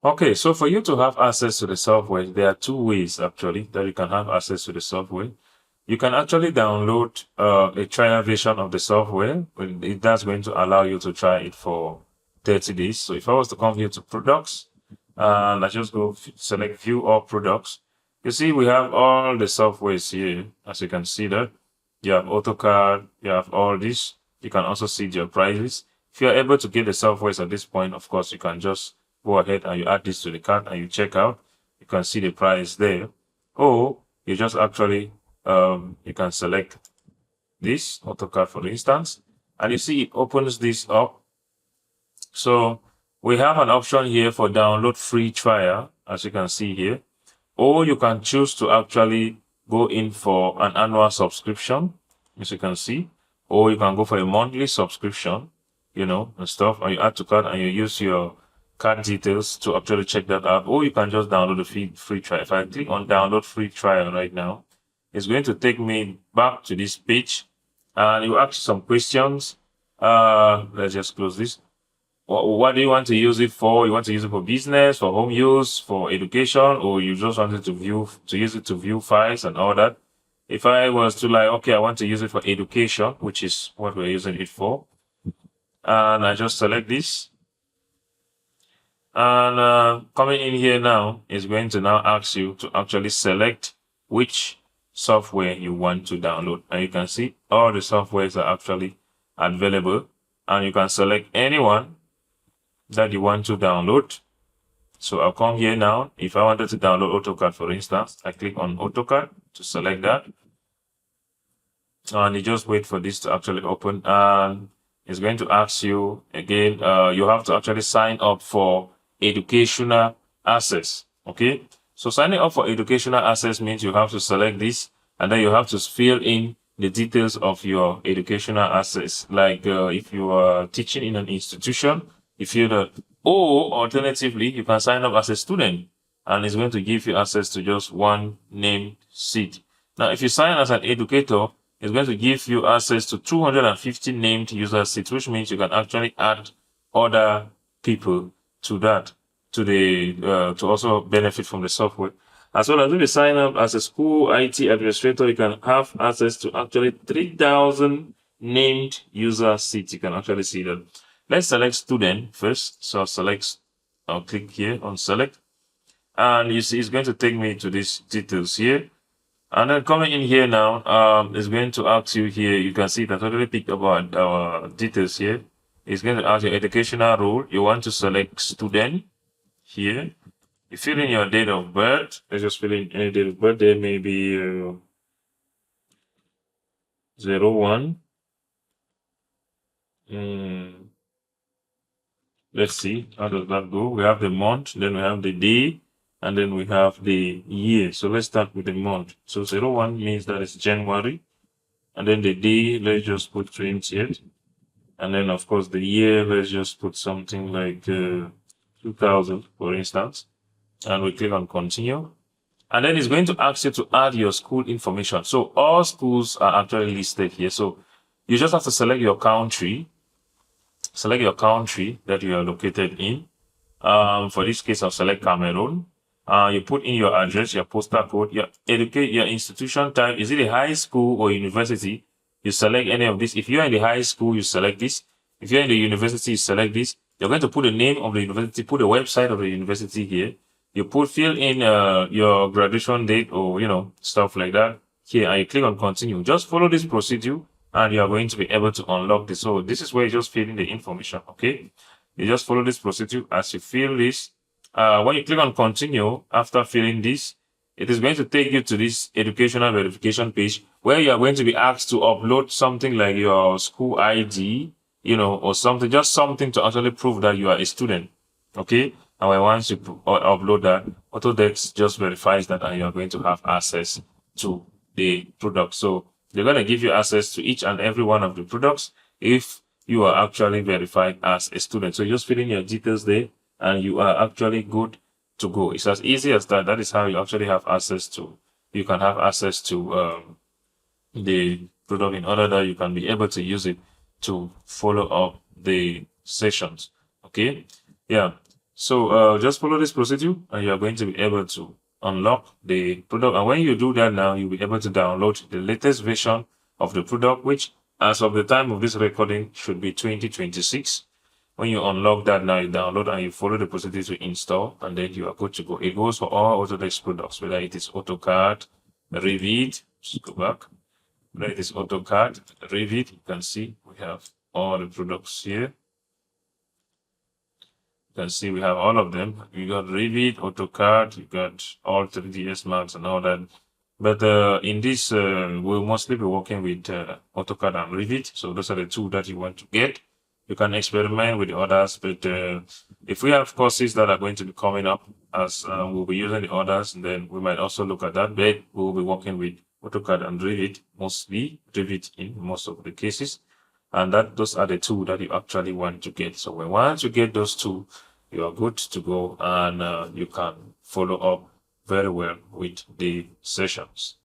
Okay, so for you to have access to the software, there are two ways actually that you can have access to the software. You can actually download a trial version of the software. That's going to allow you to try it for 30 days. So if I was to come here to products, and I just go select view all products, you see we have all the softwares here. As you can see that you have AutoCAD, you have all this. You can also see your prices. If you're able to get the softwares at this point, of course, you can just go ahead and you add this to the cart and you check out. You can see the price there. Or you just actually, you can select this AutoCAD for instance, and you see it opens this up. So we have an option here for download free trial, as you can see here, or you can choose to actually go in for an annual subscription, as you can see, or you can go for a monthly subscription, and stuff, and you add to cart and you use your card details to actually check that out, or you can just download the free trial. If I click on download free trial right now, it's going to take me back to this page and you ask some questions. Let's just close this. What do you want to use it for? You want to use it for business, for home use, for education, or you just wanted to use it to view files and all that? If I was to okay, I want to use it for education, which is what we're using it for, and I just select this, and coming in here now is going to now ask you to actually select which software you want to download, and you can see all the softwares are actually available, and you can select anyone that you want to download. So I'll come here now. If I wanted to download AutoCAD, for instance, I click on AutoCAD to select that. And you just wait for this to actually open. And it's going to ask you again, you have to actually sign up for educational access. Okay. So signing up for educational access means you have to select this and then you have to fill in the details of your educational access. Like if you are teaching in an institution, you fill that. Or alternatively, you can sign up as a student and it's going to give you access to just one named seat. Now, if you sign as an educator, it's going to give you access to 250 named user seats, which means you can actually add other people to that, to also benefit from the software. As well as if you sign up as a school IT administrator, you can have access to actually 3,000 named user seats. You can actually see that. Let's select student first. So I'll click here on select. And you see it's going to take me to these details here. And then coming in here now, it's going to ask you here, you can see that already picked about our details here. It's going to ask your educational role. You want to select student here. You fill in your date of birth. Let's just fill in any date of birth. There may be 01. Let's see, how does that go? We have the month, then we have the day, and then we have the year. So let's start with the month. So 01 means that it's January. And then the day, let's just put 20th. And then, of course, the year, let's just put something like 2000, for instance. And we click on continue. And then it's going to ask you to add your school information. So all schools are actually listed here. So you just have to select your country. Select your country that you are located in. For this case, I'll select Cameroon. You put in your address, your postal code, your institution type. Is it a high school or university? You select any of this. If you're in the high school, you select this. If you're in the university, you select this. You're going to put the name of the university, put the website of the university here. You fill in your graduation date or, stuff like that here, and you click on continue. Just follow this procedure and you are going to be able to unlock this. So this is where you just fill in the information, okay? You just follow this procedure. As you fill this, when you click on continue, after filling this, it is going to take you to this educational verification page where you are going to be asked to upload something like your school ID, or something, just something to actually prove that you are a student, okay? And once you upload that, Autodesk just verifies that and you are going to have access to the product. So they're going to give you access to each and every one of the products if you are actually verified as a student. So you just fill in your details there and you are actually good to go. It's as easy as that. That is how you actually have access to, you can have access to the product in order that you can be able to use it to follow up the sessions. Okay. Yeah. So just follow this procedure and you are going to be able to unlock the product. And when you do that now, you'll be able to download the latest version of the product, which as of the time of this recording should be 2026. When you unlock that now, you download and you follow the procedure to install, and then you are good to go. It goes for all Autodesk products, whether it is AutoCAD, Revit, just go back. Whether it is AutoCAD, Revit, you can see we have all the products here. You can see we have all of them. You got Revit, AutoCAD, you got all 3ds Max and all that. But in this, we'll mostly be working with AutoCAD and Revit. So those are the two that you want to get. You can experiment with the others, but if we have courses that are going to be coming up, as we'll be using the others, then we might also look at that. But we'll be working with AutoCAD and Revit, mostly Revit in most of the cases. And those are the two that you actually want to get. So once you get those two, you are good to go, and you can follow up very well with the sessions.